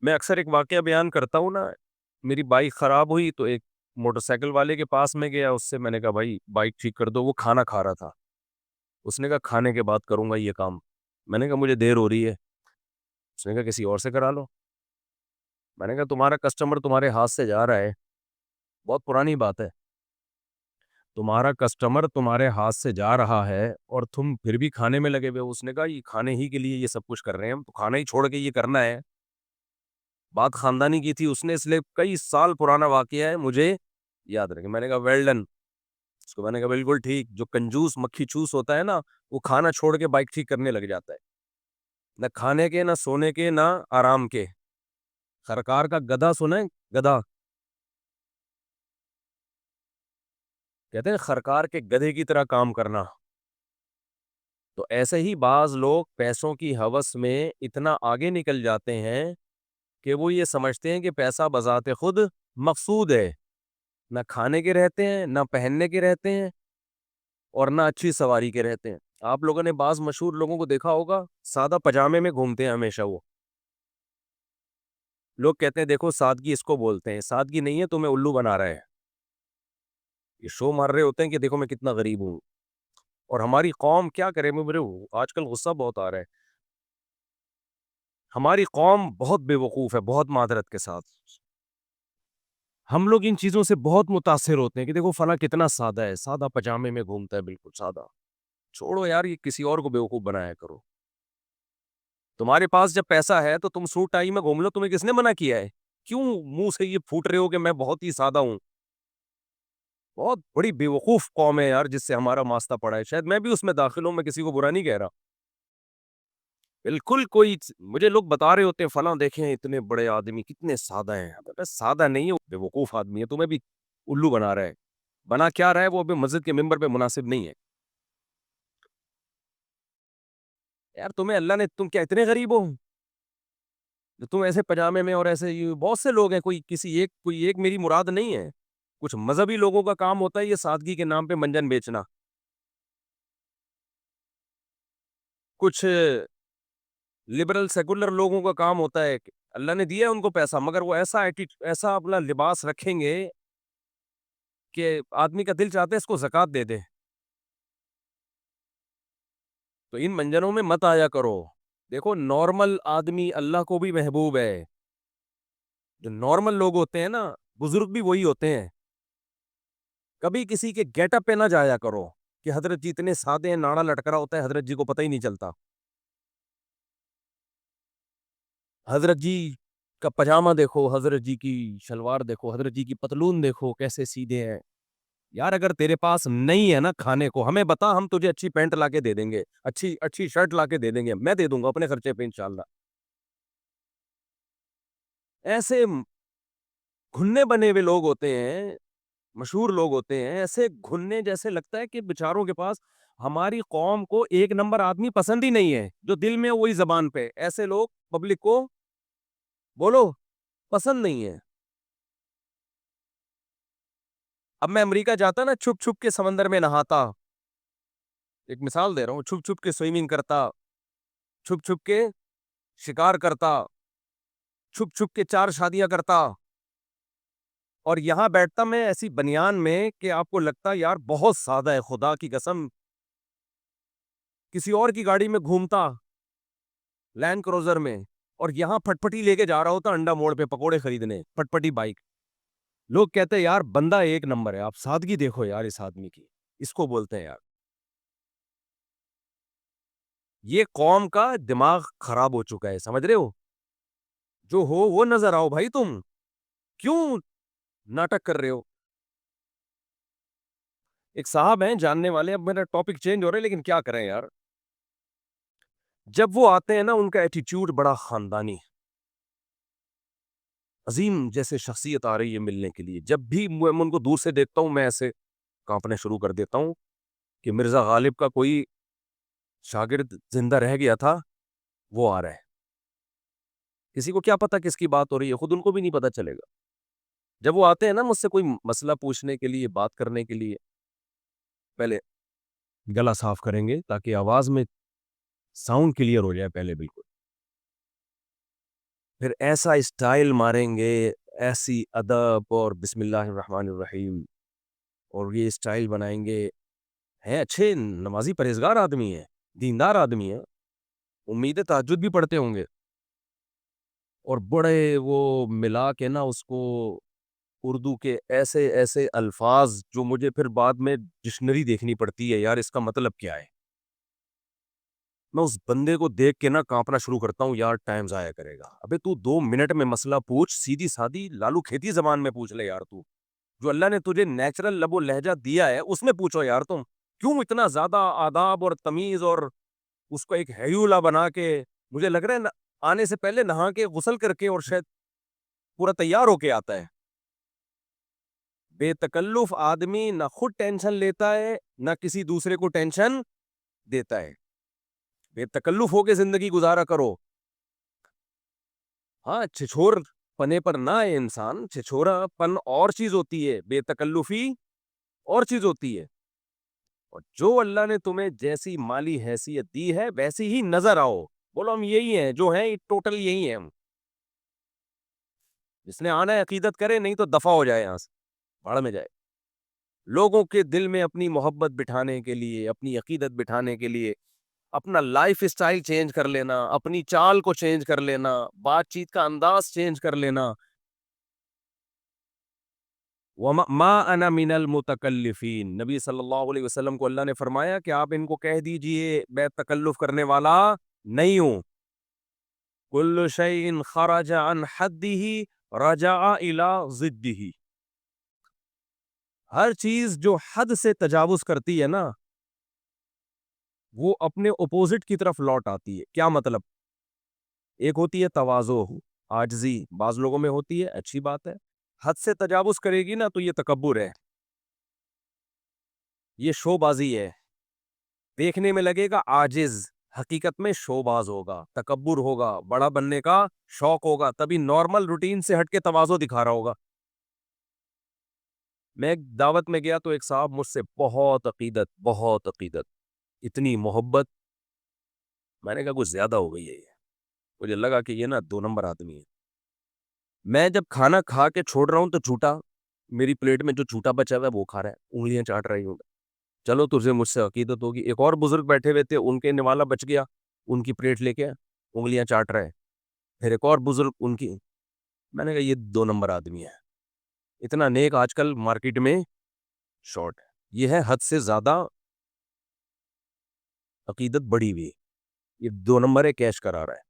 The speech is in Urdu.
میں اکثر ایک واقعہ بیان کرتا ہوں نا، میری بائک خراب ہوئی تو ایک موٹر سائیکل والے کے پاس میں گیا، اس سے میں نے کہا بھائی بائک ٹھیک کر دو، وہ کھانا کھا رہا تھا، اس نے کہا کھانے کے بعد کروں گا یہ کام، میں نے کہا مجھے دیر ہو رہی ہے، اس نے کہا کسی اور سے کرا لو، میں نے کہا تمہارا کسٹمر تمہارے ہاتھ سے جا رہا ہے، بہت پرانی بات ہے، تمہارا کسٹمر تمہارے ہاتھ سے جا رہا ہے اور تم پھر بھی کھانے میں لگے ہوئے، اس نے کہا یہ کھانے ہی کے لیے یہ سب کچھ کر رہے ہیں ہم، تو کھانا ہی چھوڑ کے یہ کرنا ہے، بات خاندانی کی تھی اس نے، اس لیے کئی سال پرانا واقعہ ہے، مجھے یاد رکھے، میں نے کہا ویل ڈن، اس کو میں نے کہا بالکل ٹھیک، جو کنجوس مکھی چوس ہوتا ہے نا، وہ کھانا چھوڑ کے بائک ٹھیک کرنے لگ جاتا ہے، نہ کھانے کے، نہ سونے کے، نہ آرام کے، سرکار کا گدھا سنا ہے، گدھا کہتے ہیں سرکار کے گدھے کی طرح کام کرنا، تو ایسے ہی بعض لوگ پیسوں کی ہوس میں اتنا آگے نکل جاتے ہیں کہ وہ یہ سمجھتے ہیں کہ پیسہ بذات خود مقصود ہے، نہ کھانے کے رہتے ہیں، نہ پہننے کے رہتے ہیں، اور نہ اچھی سواری کے رہتے ہیں۔ آپ لوگوں نے بعض مشہور لوگوں کو دیکھا ہوگا، سادہ پجامے میں گھومتے ہیں ہمیشہ، وہ لوگ کہتے ہیں دیکھو سادگی اس کو بولتے ہیں، سادگی نہیں ہے، تمہیں الو بنا رہا ہے، یہ شو مار رہے ہوتے ہیں کہ دیکھو میں کتنا غریب ہوں، اور ہماری قوم کیا کرے، میرے آج کل غصہ بہت آ رہا ہے، ہماری قوم بہت بے وقوف ہے، بہت معذرت کے ساتھ، ہم لوگ ان چیزوں سے بہت متاثر ہوتے ہیں کہ دیکھو فلاں کتنا سادہ ہے، سادہ پجامے میں گھومتا ہے، بالکل سادہ، چھوڑو یار، یہ کسی اور کو بیوقوف بنایا کرو، تمہارے پاس جب پیسہ ہے تو تم سوٹ ٹائی میں گھوم لو، تمہیں کس نے منع کیا ہے؟ کیوں منہ سے یہ پھوٹ رہے ہو کہ میں بہت ہی سادہ ہوں؟ بہت بڑی بیوقوف قوم ہے یار، جس سے ہمارا واسطہ پڑا ہے، شاید میں بھی اس میں داخل ہوں، میں کسی کو برا نہیں کہہ رہا، بالکل کوئی، مجھے لوگ بتا رہے ہوتے ہیں فلاں دیکھیں اتنے بڑے آدمی کتنے سادہ ہیں، بس سادہ نہیں ہے، بے وقوف آدمی ہے، تمہیں بھی الو بنا رہا ہے، بنا کیا رہا ہے وہ ابھی مسجد کے ممبر پہ مناسب نہیں ہے، یار تمہیں اللہ نے، تم کیا اتنے غریب ہو تم ایسے پجامے میں، اور ایسے بہت سے لوگ ہیں، کوئی ایک میری مراد نہیں ہے، کچھ مذہبی لوگوں کا کام ہوتا ہے یہ سادگی کے نام پہ منجن بیچنا، کچھ لبرل سیکولر لوگوں کا کام ہوتا ہے کہ اللہ نے دیا ہے ان کو پیسہ، مگر وہ ایسا اپنا لباس رکھیں گے کہ آدمی کا دل چاہتا ہے اس کو زکات دے دے، تو ان منجنوں میں مت آیا کرو، دیکھو نارمل آدمی اللہ کو بھی محبوب ہے، جو نارمل لوگ ہوتے ہیں نا، بزرگ بھی وہی ہوتے ہیں، کبھی کسی کے گیٹ اپ پہ نہ جایا کرو کہ حضرت جی اتنے سادے ہیں، ناڑا لٹک رہا ہوتا ہے، حضرت جی کو پتہ ہی نہیں چلتا، حضرت جی کا پجامہ دیکھو، حضرت جی کی شلوار دیکھو، حضرت جی کی پتلون دیکھو کیسے سیدھے ہیں، یار اگر تیرے پاس نہیں ہے نا کھانے کو، ہمیں بتا، ہم تجھے اچھی پینٹ لا کے دے دیں گے، اچھی شرٹ لا کے دے دیں گے، میں دے دوں گا اپنے خرچے پہ انشاءاللہ، ایسے گھننے بنے ہوئے لوگ ہوتے ہیں، مشہور لوگ ہوتے ہیں، ایسے گھننے جیسے لگتا ہے کہ بیچاروں کے پاس، ہماری قوم کو ایک نمبر آدمی پسند ہی نہیں ہے، جو دل میں وہی زبان پہ، ایسے لوگ پبلک کو بولو پسند نہیں ہے۔ اب میں امریکہ جاتا نا، چھپ چھپ کے سمندر میں نہاتا، ایک مثال دے رہا ہوں، چھپ چھپ کے سوئمنگ کرتا، چھپ چھپ کے شکار کرتا، چھپ چھپ کے 4 شادیاں کرتا، اور یہاں بیٹھتا میں ایسی بنیان میں کہ آپ کو لگتا یار بہت سادہ ہے، خدا کی قسم، کسی اور کی گاڑی میں گھومتا، لینڈ کروزر میں، اور یہاں پھٹ پٹی لے کے جا رہا ہوتا انڈا موڑ پہ پکوڑے خریدنے، پھٹ پٹی بائک، لوگ کہتے ہیں یار بندہ ایک نمبر ہے، آپ سادگی دیکھو یار اس آدمی کی، اس کو بولتے ہیں یار، یہ قوم کا دماغ خراب ہو چکا ہے، سمجھ رہے ہو، جو ہو وہ نظر آؤ بھائی، تم کیوں ناٹک کر رہے ہو؟ ایک صاحب ہیں جاننے والے، اب میرا ٹاپک چینج ہو رہا ہے لیکن کیا کریں یار، جب وہ آتے ہیں نا ان کا ایٹیٹیوڈ بڑا خاندانی، عظیم جیسے شخصیت آ رہی ہے ملنے کے لیے، جب بھی میں ان کو دور سے دیکھتا ہوں میں ایسے کانپنے شروع کر دیتا ہوں کہ مرزا غالب کا کوئی شاگرد زندہ رہ گیا تھا، وہ آ رہا ہے، کسی کو کیا پتا کس کی بات ہو رہی ہے، خود ان کو بھی نہیں پتا چلے گا، جب وہ آتے ہیں نا مجھ سے کوئی مسئلہ پوچھنے کے لیے، بات کرنے کے لیے، پہلے گلا صاف کریں گے تاکہ آواز میں ساؤنڈ کلیئر ہو جائے پہلے بالکل، پھر ایسا اسٹائل ماریں گے، ایسی ادب اور بسم اللہ الرحمن الرحیم، اور یہ اسٹائل بنائیں گے. ہیں اچھے نمازی پرہیزگار آدمی ہیں، دیندار آدمی ہیں، امید تہجد بھی پڑھتے ہوں گے، اور بڑے وہ ملا کے نا اس کو اردو کے ایسے ایسے الفاظ جو مجھے پھر بعد میں ڈکشنری دیکھنی پڑتی ہے، یار اس کا مطلب کیا ہے. میں اس بندے کو دیکھ کے نا کانپنا شروع کرتا ہوں، یار ٹائم ضائع کرے گا. ابے تو 2 منٹ میں مسئلہ پوچھ، سیدھی سادی لالو کھیتی زبان میں پوچھ لے یار. تو جو اللہ نے تجھے نیچرل لب و لہجہ دیا ہے اس میں پوچھو یار. تم کیوں اتنا زیادہ آداب اور تمیز اور اس کو ایک ہیولا بنا کے، مجھے لگ رہا ہے آنے سے پہلے نہا کے غسل کر کے اور شاید پورا تیار ہو کے آتا ہے. بے تکلف آدمی نہ خود ٹینشن لیتا ہے نہ کسی دوسرے کو ٹینشن دیتا ہے. بے تکلف ہو کے زندگی گزارا کرو. ہاں چھچور پنے پر نہ ہے انسان، چھچورا پن اور چیز ہوتی ہے، بے تکلفی اور چیز ہوتی ہے. اور جو اللہ نے تمہیں جیسی مالی حیثیت دی ہے ویسی ہی نظر آؤ. بولو ہم یہی ہیں جو ہیں، ٹوٹل یہی ہیں ہم. جس نے آنا ہے عقیدت کرے، نہیں تو دفع ہو جائے یہاں سے، بھاڑ میں جائے. لوگوں کے دل میں اپنی محبت بٹھانے کے لیے، اپنی عقیدت بٹھانے کے لیے اپنا لائف اسٹائل چینج کر لینا، اپنی چال کو چینج کر لینا، بات چیت کا انداز چینج کر لینا. ما انا من المتکلفین، نبی صلی اللہ علیہ وسلم کو اللہ نے فرمایا کہ آپ ان کو کہہ دیجئے میں تکلف کرنے والا نہیں ہوں. کل شیء خرج عن حدہ رجع الی ضدہ. ہر چیز جو حد سے تجاوز کرتی ہے نا وہ اپنے اپوزٹ کی طرف لوٹ آتی ہے. کیا مطلب؟ ایک ہوتی ہے تواضع، عاجزی، بعض لوگوں میں ہوتی ہے، اچھی بات ہے. حد سے تجاوز کرے گی نا تو یہ تکبر ہے، یہ شو بازی ہے. دیکھنے میں لگے گا عاجز، حقیقت میں شو باز ہوگا، تکبر ہوگا، بڑا بننے کا شوق ہوگا، تبھی نارمل روٹین سے ہٹ کے تواضع دکھا رہا ہوگا. میں ایک دعوت میں گیا تو ایک صاحب مجھ سے بہت عقیدت، اتنی محبت. میں نے کہا کچھ زیادہ ہو گئی ہے یہ. مجھے لگا کہ یہ نا 2 نمبر آدمی ہے. میں جب کھانا کھا کے چھوڑ رہا ہوں تو جھوٹا، میری پلیٹ میں جو جھوٹا بچا ہوا ہے وہ کھا رہا ہے، انگلیاں چاٹ رہی ہوں. چلو تجھے مجھ سے عقیدت ہوگی. ایک اور بزرگ بیٹھے ہوئے تھے، ان کے نوالا بچ گیا، ان کی پلیٹ لے کے انگلیاں چاٹ رہے. پھر ایک اور بزرگ ان کی. میں نے کہا یہ 2 نمبر آدمی ہے. اتنا نیک آج کل مارکیٹ میں شارٹ ہے. یہ ہے حد سے زیادہ عقیدت بڑی ہوئی، یہ 2 نمبر ہے، کیش کرا رہا ہے.